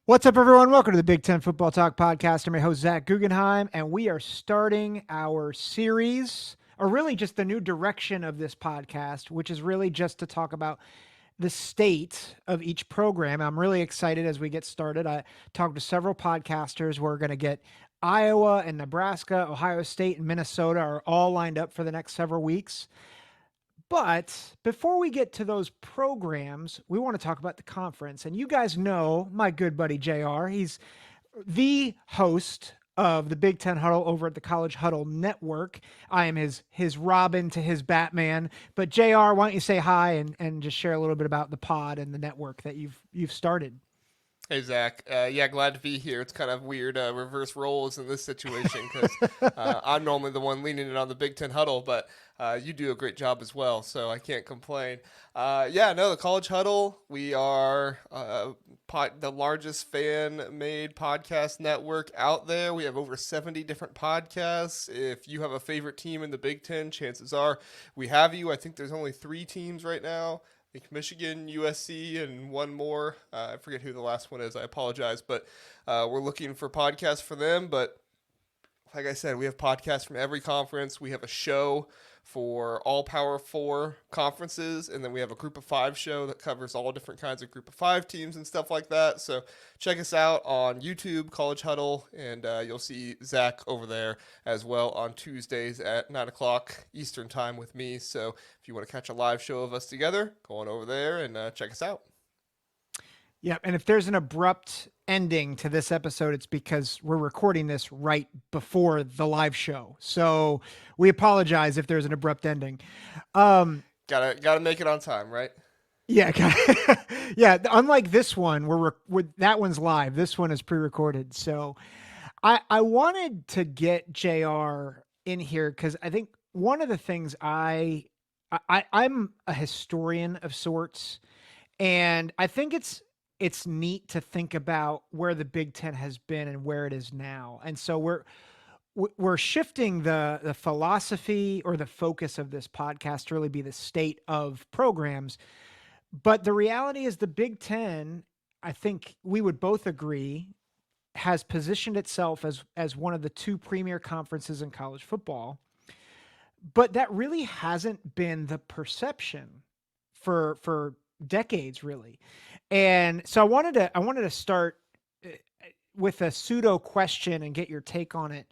What's up, everyone? Welcome to the Big Ten Football Talk Podcast. I'm your host, Zach Guggenheim, and we are starting our series, or really just the new direction of this podcast, which is really just to talk about the state of each program. I'm really excited as we get started. I talked to several podcasters. We're going to get Iowa and Nebraska, Ohio State, and Minnesota are all lined up for the next several weeks. But before we get to those programs, we want to talk about the conference. And you guys know my good buddy JR. He's the host of the Big Ten Huddle over at the College Huddle Network. I am his Robin to his Batman. But JR, why don't you say hi and just share a little bit about the pod and the network that you've started? Hey Zach, yeah, glad to be here. It's kind of weird reverse roles in this situation because I'm normally the one leading it on the Big Ten huddle, but you do a great job as well, so I can't complain. Yeah, no, the College Huddle, we are the largest fan-made podcast network out there. We have over 70 different podcasts. If you have a favorite team in the Big Ten, chances are we have you. I think there's only 3 teams right now. I think Michigan, USC, and one more. I forget who the last one is. I apologize, but we're looking for podcasts for them. But like I said, we have podcasts from every conference. We have a show for all Power Four conferences, and then we have a Group of Five show that covers all different kinds of Group of Five teams and stuff like that. So check us out on YouTube, College Huddle, and you'll see Zach over there as well on Tuesdays at 9 o'clock Eastern Time with me. So if you want to catch a live show of us together, go on over there and check us out. Yeah, and if there's an abrupt ending to this episode, it's because we're recording this right before the live show. So we apologize if there's an abrupt ending. Um, Gotta make it on time, right? yeah, yeah. Unlike this one, that one's live. This one is pre-recorded. So I wanted to get Jr. in here because I think one of the things I'm a historian of sorts, and I think it's neat to think about where the Big Ten has been and where it is now. And so we're shifting the philosophy or the focus of this podcast to really be the state of programs. But the reality is the Big Ten, I think we would both agree, has positioned itself as one of the 2 premier conferences in college football. But that really hasn't been the perception for decades, really. And so I wanted to start with a pseudo question and get your take on it.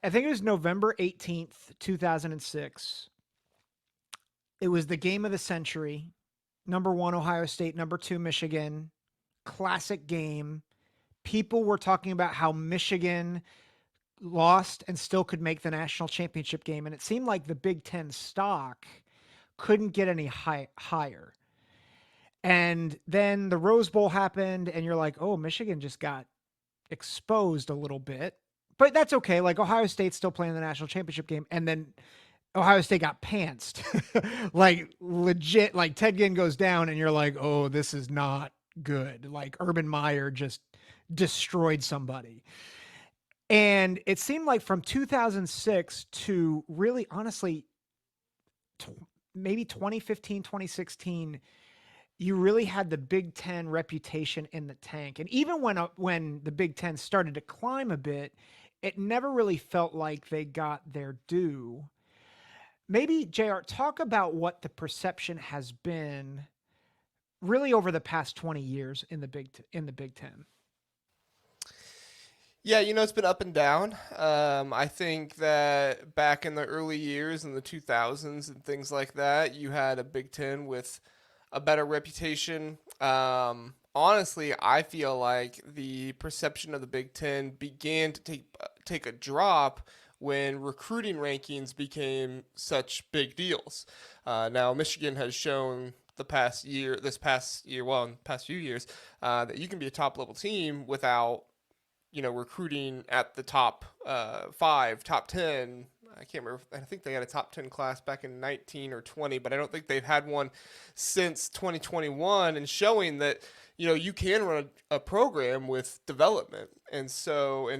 I think it was November 18th, 2006. It was the game of the century. Number 1 Ohio State, number 2 Michigan. Classic game. People were talking about how Michigan lost and still could make the national championship game, and it seemed like the Big Ten stock couldn't get any higher. And then the Rose Bowl happened, and you're like, oh, Michigan just got exposed a little bit. But that's okay. Like, Ohio State's still playing the national championship game. And then Ohio State got pantsed. Like, legit. Like, Ted Ginn goes down, and you're like, oh, this is not good. Like, Urban Meyer just destroyed somebody. And it seemed like from 2006 to really, honestly, maybe 2015, 2016, you really had the Big Ten reputation in the tank. And even when the Big Ten started to climb a bit, it never really felt like they got their due. Maybe JR, talk about what the perception has been really over the past 20 years in the Big Ten. Yeah, it's been up and down. I think that back in the early years in the 2000s and things like that, you had a Big Ten with a better reputation. Honestly, I feel like the perception of the Big Ten began to take a drop when recruiting rankings became such big deals. Now, Michigan has shown this past year, well, in the past few years, that you can be a top level team without recruiting at the top 5, top 10. I can't remember. I think they had a top 10 class back in 19 or 20, but I don't think they've had one since 2021, and showing that, you can run a program with development and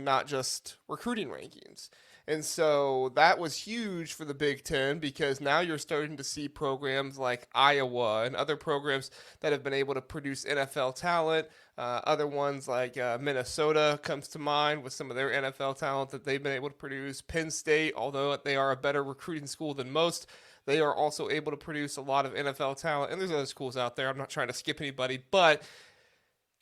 not just recruiting rankings. And so that was huge for the Big Ten because now you're starting to see programs like Iowa and other programs that have been able to produce NFL talent. Other ones like Minnesota comes to mind with some of their NFL talent that they've been able to produce. Penn State, although they are a better recruiting school than most, they are also able to produce a lot of NFL talent. And there's other schools out there. I'm not trying to skip anybody, but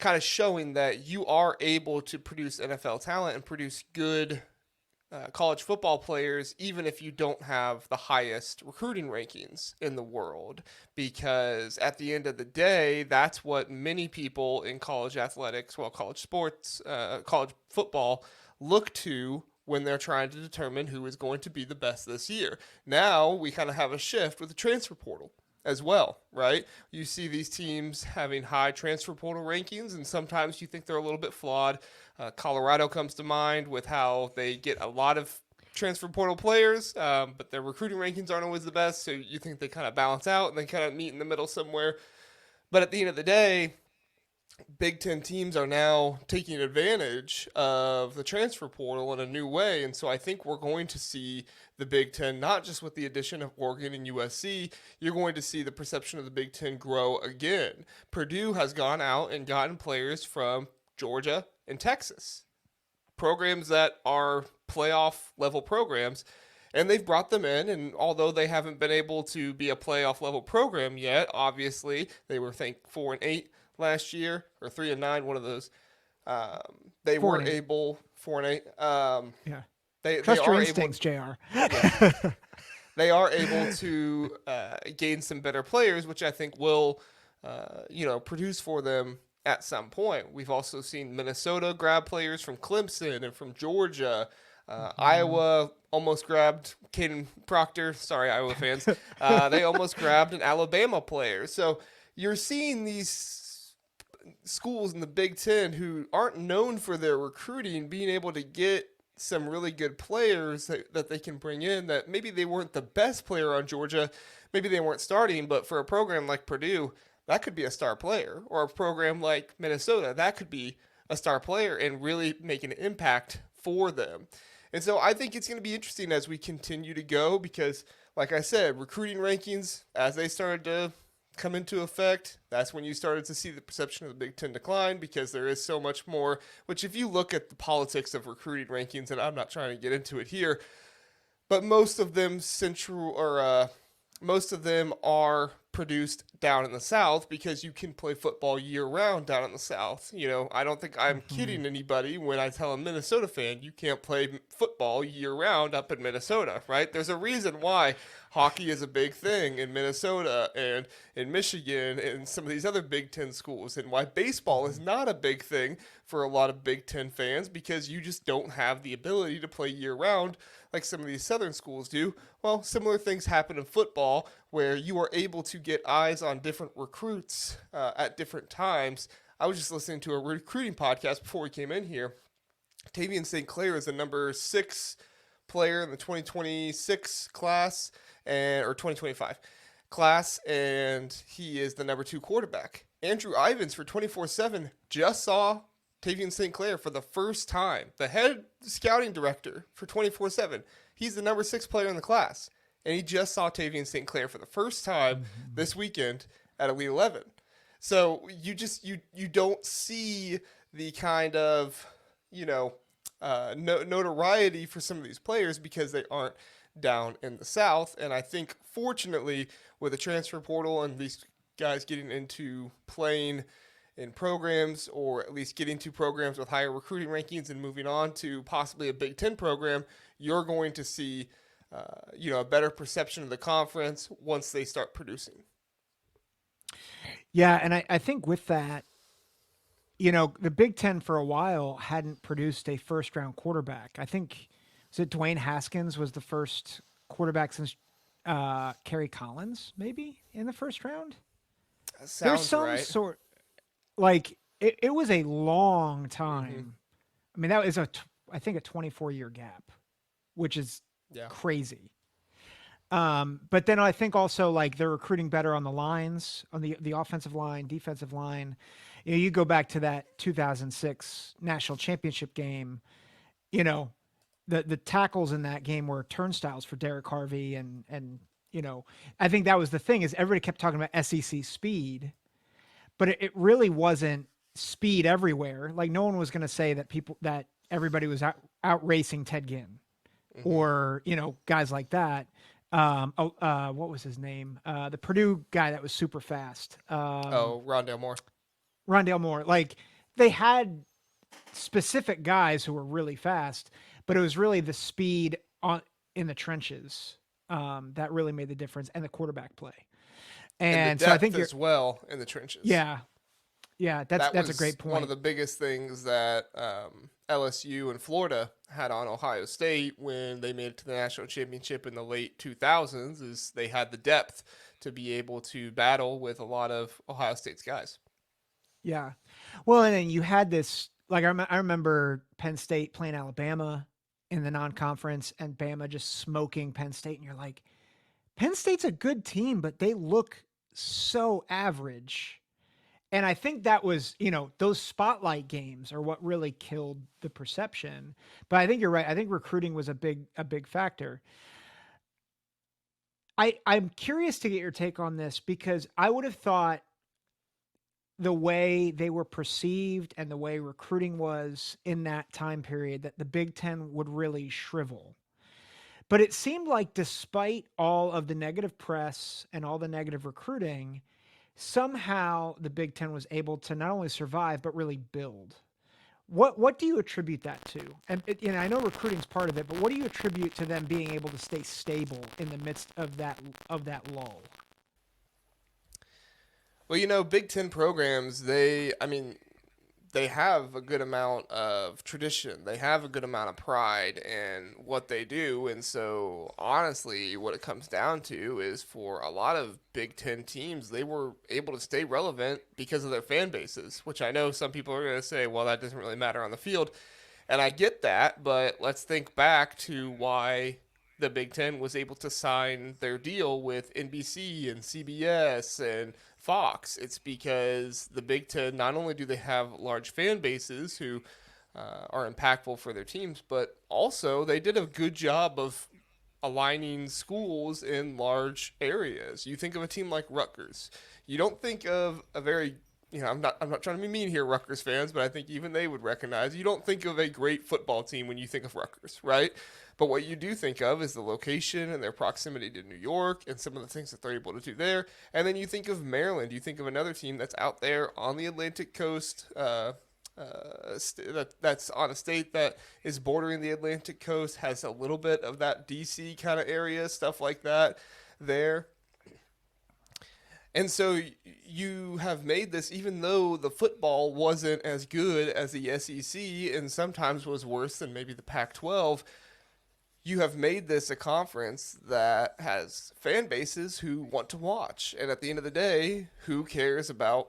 kind of showing that you are able to produce NFL talent and produce good college football players, even if you don't have the highest recruiting rankings in the world. Because at the end of the day, that's what many people in college athletics, well, college sports, college football, look to when they're trying to determine who is going to be the best this year. Now we kind of have a shift with the transfer portal as well, right? You see these teams having high transfer portal rankings, and sometimes you think they're a little bit flawed. Colorado comes to mind with how they get a lot of transfer portal players, but their recruiting rankings aren't always the best, so you think they kind of balance out and they kind of meet in the middle somewhere. But at the end of the day, Big Ten teams are now taking advantage of the transfer portal in a new way. And so I think we're going to see the Big Ten, not just with the addition of Oregon and USC, you're going to see the perception of the Big Ten grow again. Purdue has gone out and gotten players from Georgia and Texas, programs that are playoff level programs. And they've brought them in, and although they haven't been able to be a playoff level program yet, obviously they were, I think, 4-8 last year or 3-9, one of those. They Four were and eight. able 4-8. Yeah. They Trust your are able, instincts, Jr. yeah, they are able to gain some better players, which I think will, produce for them at some point. We've also seen Minnesota grab players from Clemson and from Georgia. Iowa almost grabbed Caden Proctor. Sorry, Iowa fans. They almost grabbed an Alabama player. So you're seeing these schools in the Big Ten who aren't known for their recruiting being able to get some really good players that they can bring in that maybe they weren't the best player on Georgia, maybe they weren't starting, but for a program like Purdue, that could be a star player, or a program like Minnesota, that could be a star player and really make an impact for them. And so I think it's going to be interesting as we continue to go because, like I said, recruiting rankings, as they started to come into effect, that's when you started to see the perception of the Big Ten decline because there is so much more, which if you look at the politics of recruiting rankings, and I'm not trying to get into it here, but most of them are produced down in the South because you can play football year round down in the South. I don't think I'm kidding anybody when I tell a Minnesota fan you can't play football year round up in Minnesota, right? There's a reason why hockey is a big thing in Minnesota and in Michigan and some of these other Big Ten schools, and why baseball is not a big thing for a lot of Big Ten fans because you just don't have the ability to play year round like some of these Southern schools do. Well, similar things happen in football where you are able to get eyes on different recruits at different times. I was just listening to a recruiting podcast before we came in here. Tavian St. Clair is the number 6 player in the 2026 class or 2025 class, and he is the number 2 quarterback. Andrew Ivins for 24/7 just saw Tavian St. Clair for the first time. The head scouting director for 24/7. He's the number 6 player in the class. And he just saw Tavian St. Clair for the first time this weekend at Elite 11. So you don't see the kind of, notoriety for some of these players because they aren't down in the South. And I think, fortunately, with the transfer portal and these guys getting into playing in programs, or at least getting to programs with higher recruiting rankings and moving on to possibly a Big Ten program, you're going to see, a better perception of the conference once they start producing. Yeah, and I think with that, the Big Ten for a while hadn't produced a first round quarterback. I think was it Dwayne Haskins was the first quarterback since Kerry Collins, maybe in the first round. That There's sounds some right. sort like it was a long Mm-hmm. time. I mean, that is I think a 24-year gap, which is Yeah. crazy. But then I think also like they're recruiting better on the lines, on the offensive line, defensive line. You go back to that 2006 national championship game. You know, the tackles in that game were turnstiles for Derek Harvey, and I think that was the thing is everybody kept talking about SEC speed, but it really wasn't speed everywhere. Like no one was going to say that everybody was out racing Ted Ginn Hmm. or guys like that. What was his name? The Purdue guy that was super fast. Oh, Rondale Moore. Rondale Moore. Like they had specific guys who were really fast, but it was really the speed on in the trenches that really made the difference, and the quarterback play. And the And so I depth think you're, as well in the trenches. yeah, yeah, that's That that's a was great one of point. the biggest things that LSU and Florida had on Ohio State when they made it to the national championship in the late 2000s. Is they had the depth to be able to battle with a lot of Ohio State's guys. Yeah, well, and then you had this. Like I remember Penn State playing Alabama in the non-conference, and Bama just smoking Penn State, and you're like, Penn State's a good team, but they look so average. And I think that was, those spotlight games are what really killed the perception. But I think you're right. I think recruiting was a big factor. I'm curious to get your take on this because I would have thought the way they were perceived and the way recruiting was in that time period that the Big 10 would really shrivel. But it seemed like despite all of the negative press and all the negative recruiting, somehow the Big 10 was able to not only survive but really build. What do you attribute that to? And I know recruiting's part of it, but what do you attribute to them being able to stay stable in the midst of that lull? Well, Big Ten programs, they have a good amount of tradition. They have a good amount of pride in what they do. And so, honestly, what it comes down to is for a lot of Big Ten teams, they were able to stay relevant because of their fan bases, which I know some people are going to say, well, that doesn't really matter on the field. And I get that, but let's think back to why the Big Ten was able to sign their deal with NBC and CBS and Fox. It's because the Big Ten, not only do they have large fan bases who are impactful for their teams, but also they did a good job of aligning schools in large areas. You think of a team like Rutgers. You don't think of a very I'm not trying to be mean here, Rutgers fans, but I think even they would recognize you don't think of a great football team when you think of Rutgers, right? But what you do think of is the location and their proximity to New York and some of the things that they're able to do there. And then you think of Maryland. You think of another team that's out there on the Atlantic coast. That's on a state that is bordering the Atlantic coast, has a little bit of that DC kind of area, stuff like that there. And so you have made this, even though the football wasn't as good as the SEC and sometimes was worse than maybe the Pac 12, you have made this a conference that has fan bases who want to watch. And at the end of the day, who cares about,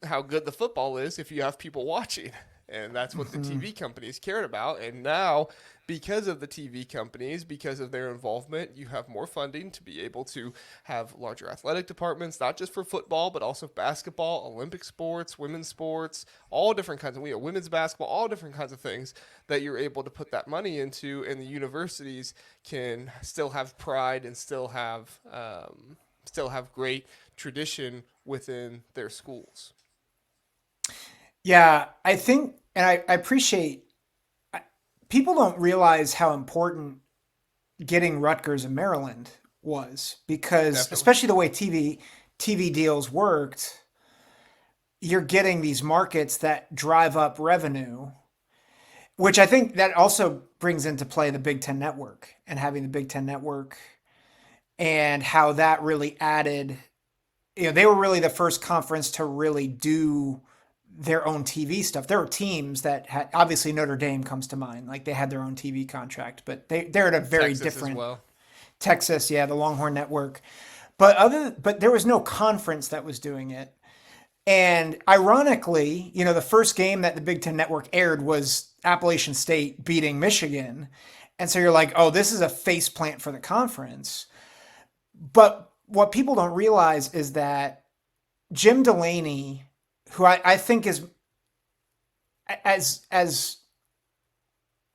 how good the football is if you have people watching? And that's what the Mm-hmm. TV companies cared about. And now, because of the TV companies, because of their involvement, you have more funding to be able to have larger athletic departments, not just for football, but also basketball, Olympic sports, women's sports, all different kinds of, women's basketball, all different kinds of things that you're able to put that money into. And the universities can still have pride and still have great tradition within their schools. Yeah, I think, and I appreciate people don't realize how important getting Rutgers and Maryland was because, Definitely. especially the way TV deals worked, you're getting these markets that drive up revenue, which I think that also brings into play the Big Ten Network and having the Big Ten Network and how that really added. They were really the first conference to really do their own TV stuff. There were teams that had obviously Notre Dame comes to mind, like they had their own TV contract, but they're at a very Texas as different well. Texas, yeah, the Longhorn Network. But there was no conference that was doing it. And ironically, the first game that the Big Ten Network aired was Appalachian State beating Michigan. And so you're like, oh, this is a face plant for the conference. But what people don't realize is that Jim Delaney, who I think is as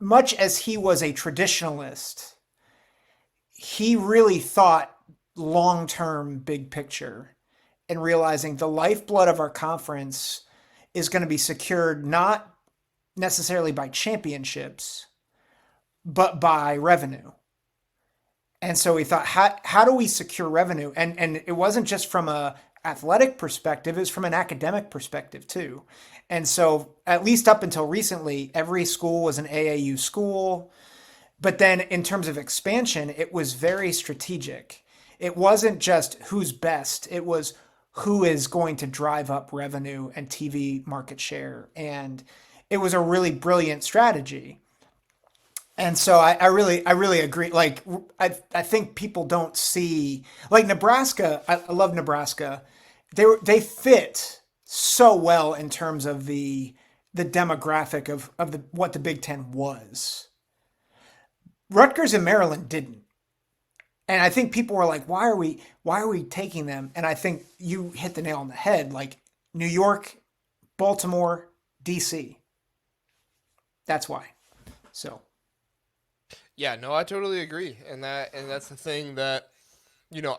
much as he was a traditionalist, he really thought long term, big picture, and realizing the lifeblood of our conference is going to be secured not necessarily by championships, but by revenue. And so we thought, how do we secure revenue? And it wasn't just from a athletic perspective, it was from an academic perspective too. And so at least up until recently, every school was an AAU school. But then in terms of expansion, it was very strategic. It wasn't just who's best, it was who is going to drive up revenue and TV market share. And it was a really brilliant strategy. And so I really agree. Like I think people don't see like Nebraska. I love Nebraska. They fit so well in terms of the demographic of the what the Big Ten was. Rutgers and Maryland didn't. And I think people were like, why are we taking them? And I think you hit the nail on the head. Like New York, Baltimore, DC. That's why. So Yeah, no, I totally agree, and that's the thing that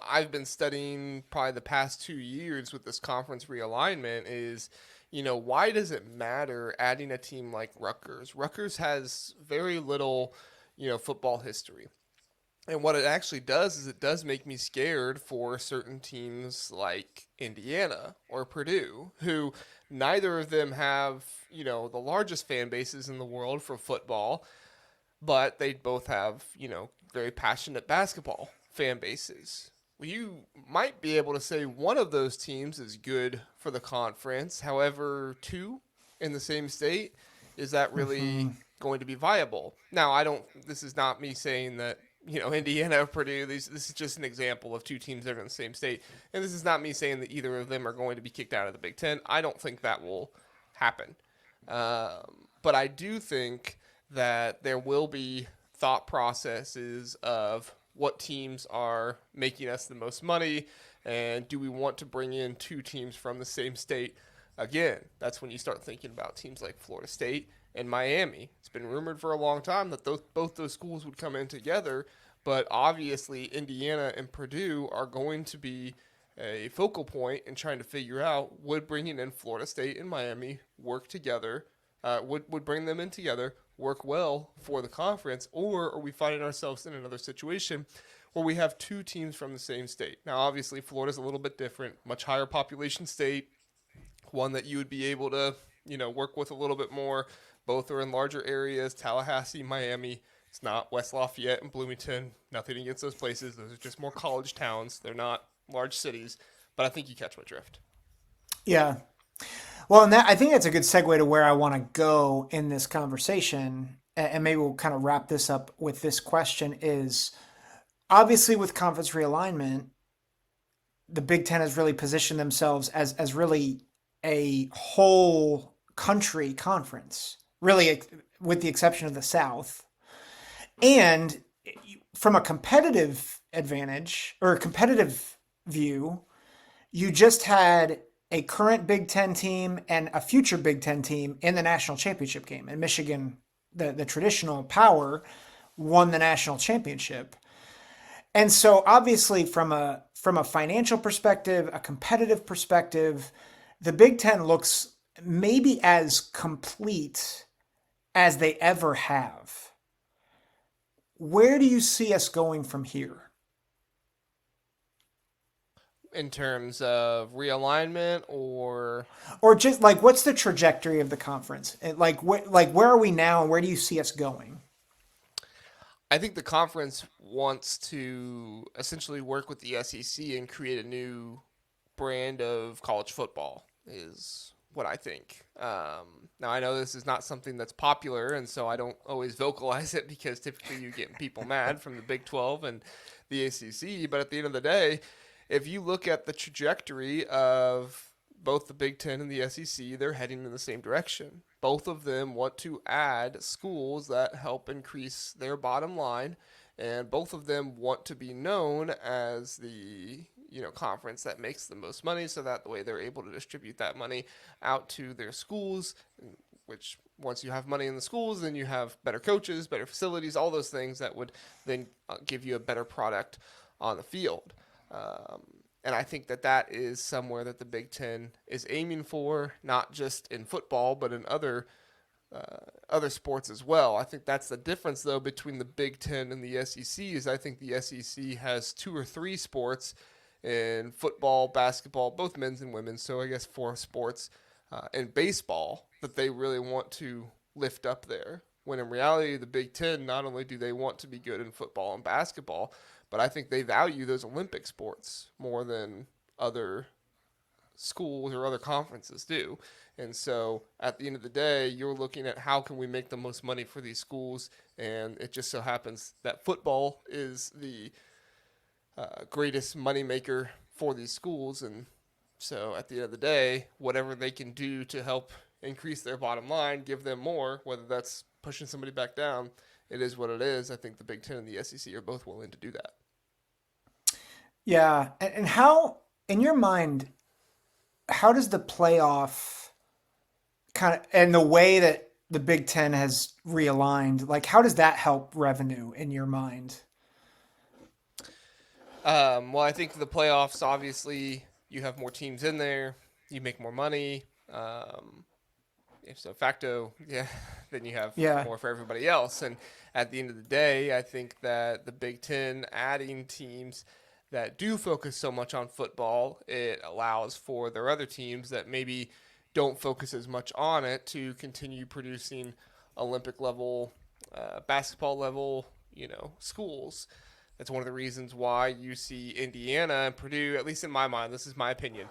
I've been studying probably the past 2 years with this conference realignment is, why does it matter adding a team like Rutgers? Rutgers has very little, football history. And what it actually does is it does make me scared for certain teams like Indiana or Purdue, who neither of them have, the largest fan bases in the world for football, but they both have, very passionate basketball fan bases. Well, you might be able to say one of those teams is good for the conference. However, two in the same state, is that really mhm. going to be viable? Now, I don't, this is not me saying that, Indiana or Purdue, this is just an example of two teams that are in the same state. And this is not me saying that either of them are going to be kicked out of the Big Ten. I don't think that will happen. But I do think that there will be thought processes of what teams are making us the most money and do we want to bring in two teams from the same state. Again, that's when you start thinking about teams like Florida State and Miami. It's been rumored for a long time that both those schools would come in together, but obviously Indiana and Purdue are going to be a focal point in trying to figure out would bringing in Florida State and Miami work together, would bring them in together, work well for the conference, or are we finding ourselves in another situation where we have two teams from the same state? Now, obviously, Florida's a little bit different, much higher population state, one that you would be able to, work with a little bit more. Both are in larger areas, Tallahassee, Miami. It's not West Lafayette and Bloomington. Nothing against those places. Those are just more college towns. They're not large cities. But I think you catch my drift. Yeah. Well, and that I think that's a good segue to where I want to go in this conversation. And maybe we'll kind of wrap this up with this question is obviously with conference realignment, the Big Ten has really positioned themselves as really a whole country conference, really with the exception of the South. And from a competitive advantage or a competitive view, you just had a current Big Ten team and a future Big Ten team in the national championship game. And Michigan, the traditional power, won the national championship. And so obviously from a financial perspective, a competitive perspective, the Big Ten looks maybe as complete as they ever have. Where do you see us going from here? In terms of realignment or Or just like what's the trajectory of the conference? Like where are we now and where do you see us going? I think the conference wants to essentially work with the SEC and create a new brand of college football, is what I think. Now, I know this is not something that's popular, and so I don't always vocalize it because typically you get people mad from the Big 12 and the ACC. But at the end of the day, if you look at the trajectory of both the Big Ten and the SEC, they're heading in the same direction. Both of them want to add schools that help increase their bottom line, and both of them want to be known as the conference that makes the most money, so that the way they're able to distribute that money out to their schools, which once you have money in the schools, then you have better coaches, better facilities, all those things that would then give you a better product on the field. Um, and I think that that is somewhere that the Big Ten is aiming for, not just in football, but in other sports as well. I think that's the difference, though, between the Big Ten and the SEC. Is I think the SEC has two or three sports in football, basketball, both men's and women's. So I guess four sports, and baseball that they really want to lift up there. When in reality, the Big Ten, not only do they want to be good in football and basketball, but I think they value those Olympic sports more than other schools or other conferences do. And so at the end of the day, you're looking at how can we make the most money for these schools. And it just so happens that football is the greatest moneymaker for these schools. And so at the end of the day, whatever they can do to help increase their bottom line, give them more, whether that's pushing somebody back down, it is what it is. I think the Big Ten and the SEC are both willing to do that. Yeah. And how, in your mind, how does the playoff kind of, and the way that the Big Ten has realigned, like how does that help revenue in your mind? Well, I think the playoffs, obviously, you have more teams in there, you make more money. If so facto, yeah, then you have Yeah. more for everybody else. And at the end of the day, I think that the Big Ten adding teams that do focus so much on football, it allows for their other teams that maybe don't focus as much on it to continue producing Olympic level, basketball level, schools. That's one of the reasons why you see Indiana and Purdue, at least in my mind, this is my opinion.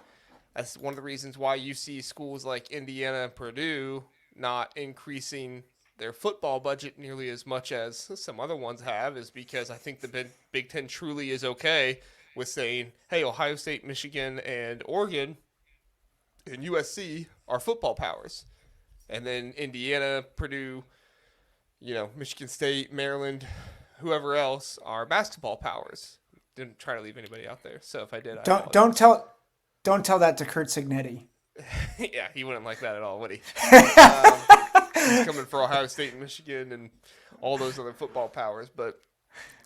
That's one of the reasons why you see schools like Indiana and Purdue not increasing their football budget nearly as much as some other ones have, is because I think the Big Ten truly is okay with saying, hey, Ohio State, Michigan, and Oregon and USC are football powers. And then Indiana, Purdue, Michigan State, Maryland, whoever else are basketball powers. Didn't try to leave anybody out there. So if I did, I Don't apologize. don't tell that to Kurt Signetti. Yeah, he wouldn't like that at all, would he? Um, he's coming for Ohio State and Michigan and all those other football powers. But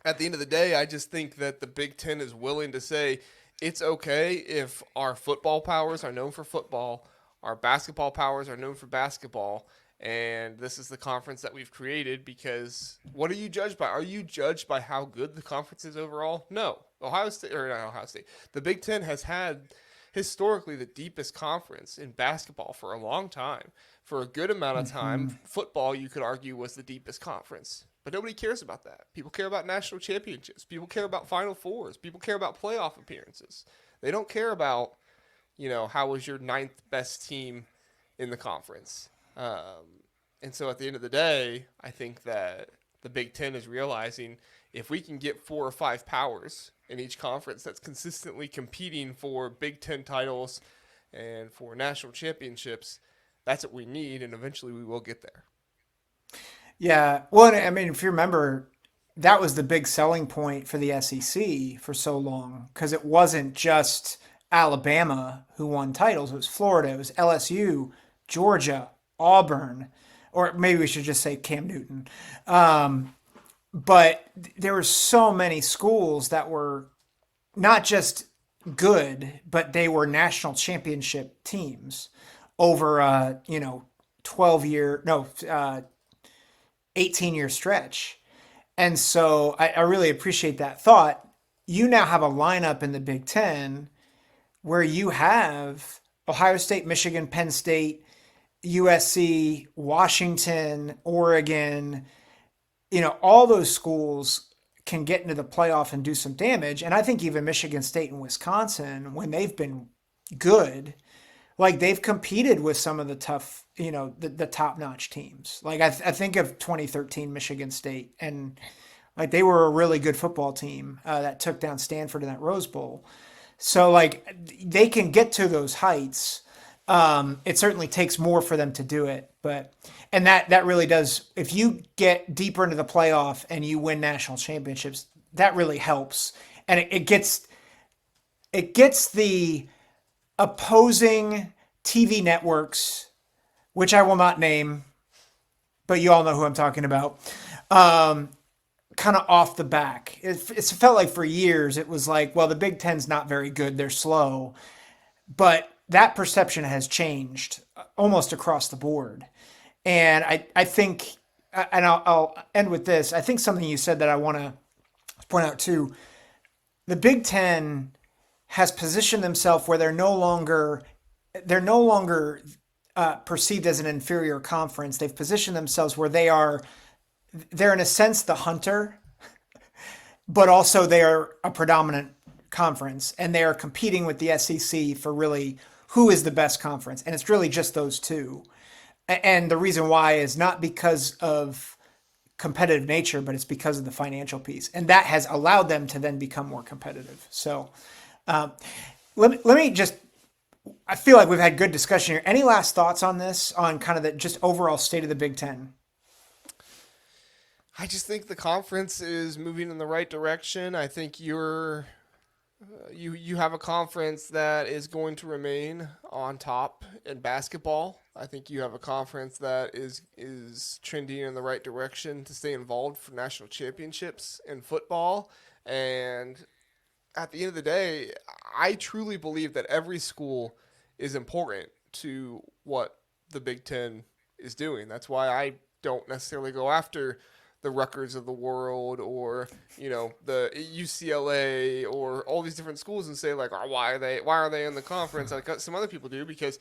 at the end of the day, I just think that the Big Ten is willing to say it's okay if our football powers are known for football, our basketball powers are known for basketball, and this is the conference that we've created. Because what are you judged by? Are you judged by how good the conference is overall? No. Ohio State, or not Ohio State, the Big Ten has had historically the deepest conference in basketball for a long time. For a good amount of time, Hmm. football, you could argue, was the deepest conference. But nobody cares about that. People care about national championships. People care about Final Fours. People care about playoff appearances. They don't care about, how was your ninth best team in the conference. And so at the end of the day, I think that the Big Ten is realizing if we can get 4 or 5 powers in each conference that's consistently competing for Big Ten titles and for national championships, that's what we need, and eventually we will get there. Yeah. Well, I mean, if you remember, that was the big selling point for the SEC for so long because it wasn't just Alabama who won titles. It was Florida, it was LSU, Georgia, Auburn, or maybe we should just say Cam Newton. Um, but there were so many schools that were not just good, but they were national championship teams over 12-year, no, 18-year stretch. And so I really appreciate that thought. You now have a lineup in the Big Ten where you have Ohio State, Michigan, Penn State, USC, Washington, Oregon, all those schools can get into the playoff and do some damage. And I think even Michigan State and Wisconsin, when they've been good, like they've competed with some of the tough, the top notch teams. Like I think of 2013 Michigan State, and like they were a really good football team that took down Stanford in that Rose Bowl. So like they can get to those heights. It certainly takes more for them to do it, but and that really does. If you get deeper into the playoff and you win national championships, that really helps, and it gets the opposing TV networks, which I will not name, but you all know who I'm talking about. Um, Kind of off the back. It's felt like for years it was like, well, the Big Ten's not very good. They're slow. But that perception has changed almost across the board. And I think, and I'll end with this. I think something you said that I want to point out too. The Big Ten has positioned themselves where they're no longer perceived as an inferior conference. They've positioned themselves where they're in a sense the hunter, but also they are a predominant conference, and they are competing with the SEC for really who is the best conference, and it's really just those two. And the reason why is not because of competitive nature, but it's because of the financial piece, and that has allowed them to then become more competitive. So um, let me just. I feel like we've had good discussion here. Any last thoughts on this, on kind of the just overall state of the Big Ten? I just think the conference is moving in the right direction. I think you have a conference that is going to remain on top in basketball. I think you have a conference that is trending in the right direction to stay involved for national championships in football. And at the end of the day, I truly believe that every school is important to what the Big Ten is doing. That's why I don't necessarily go after the Rutgers of the world, or the UCLA, or all these different schools, and say like, oh, why are they in the conference like some other people do, because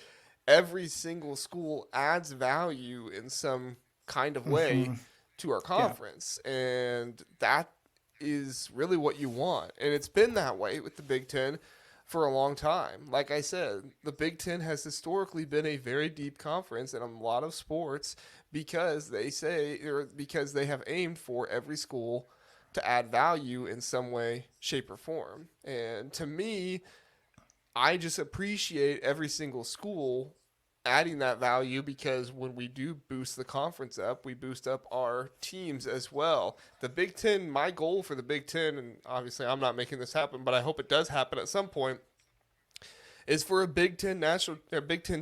every single school adds value in some kind of way Mm-hmm. to our Yeah. conference, and that is really what you want. And it's been that way with the Big Ten for a long time. Like I said, the Big Ten has historically been a very deep conference in a lot of sports, because they have aimed for every school to add value in some way, shape, or form. And to me, I just appreciate every single school adding that value, because when we do boost the conference up, we boost up our teams as well. The Big Ten, my goal for the Big Ten, and obviously I'm not making this happen, but I hope it does happen at some point, is for a Big Ten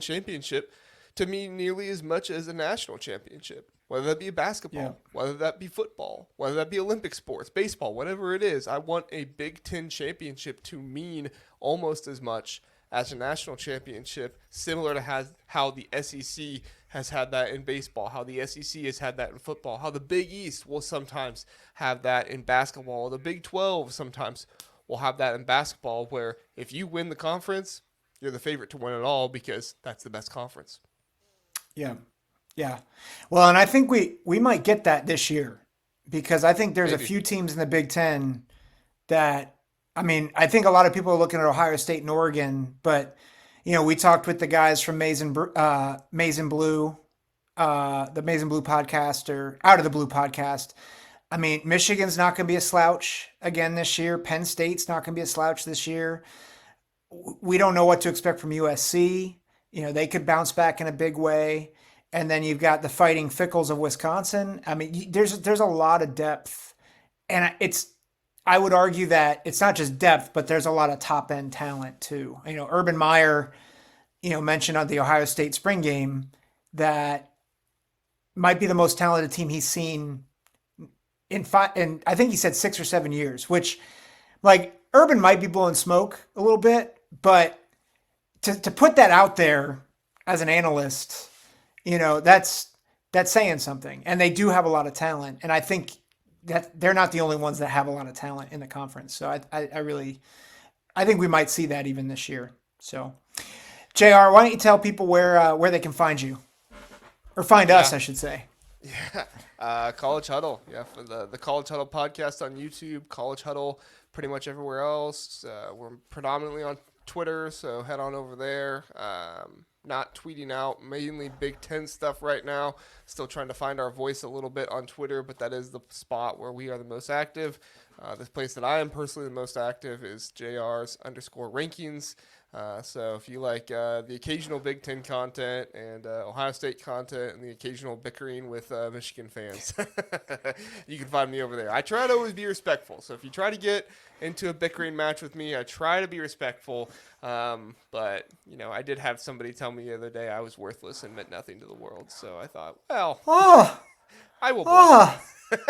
championship to mean nearly as much as a national championship. Whether that be Yeah. basketball, whether that be football, whether that be Olympic sports, baseball, whatever it is, I want a Big Ten championship to mean almost as much as a national championship, similar to how the SEC has had that in baseball, how the SEC has had that in football, how the Big East will sometimes have that in basketball, the Big 12 sometimes will have that in basketball, where if you win the conference, you're the favorite to win it all, because that's the best conference. Yeah. Yeah. Well, and I think we might get that this year, because I think there's a Maybe. few teams in the Big Ten that, I mean, I think a lot of people are looking at Ohio State and Oregon, but we talked with the guys from Maize and Blue, the Maize and Blue podcast, or Out of the Blue podcast. I mean, Michigan's not going to be a slouch again this year. Penn State's not going to be a slouch this year. We don't know what to expect from USC. They could bounce back in a big way. And then you've got the Fighting Fickles of Wisconsin. I mean, there's a lot of depth, and I would argue that it's not just depth, but there's a lot of top end talent too. Urban Meyer, mentioned on the Ohio State spring game that might be the most talented team he's seen in five, and I think he said 6 or 7 years. Which, like, Urban might be blowing smoke a little bit, but to put that out there as an analyst, that's saying something. And they do have a lot of talent, and I think that they're not the only ones that have a lot of talent in the conference. So I think we might see that even this year. So, Jr., why don't you tell people where they can find you, or find us, Yeah. I should say. Yeah. College Huddle. Yeah, for the College Huddle podcast on YouTube, College Huddle pretty much everywhere else. We're predominantly on Twitter, so head on over there. Not tweeting out mainly Big Ten stuff right now. Still trying to find our voice a little bit on Twitter, but that is the spot where we are the most active. The place that I am personally the most active is JR's _rankings. So if you like the occasional Big Ten content and Ohio State content and the occasional bickering with Michigan fans, you can find me over there. I try to always be respectful. So if you try to get into a bickering match with me, I try to be respectful. But I did have somebody tell me the other day I was worthless and meant nothing to the world. So I thought, well, Oh, I will block oh. them.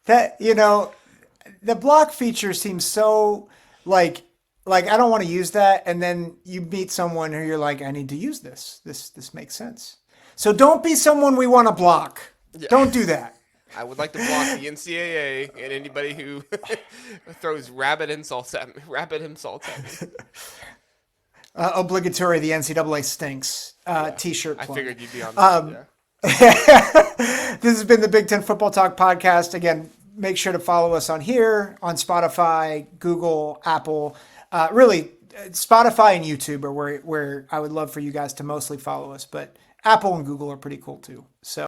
That, the block feature seems so like I don't want to use that, and then you meet someone who you're like, I need to use this. This makes sense. So don't be someone we want to block. Yeah. Don't do that. I would like to block the NCAA and anybody who throws rabid insults at me. Obligatory. The NCAA stinks. T-shirt. I plug. figured you'd be on that. Yeah. This has been the Big Ten Football Talk podcast. Again, make sure to follow us on here, on Spotify, Google, Apple. Really, Spotify and YouTube are where I would love for you guys to mostly follow us. But Apple and Google are pretty cool too. So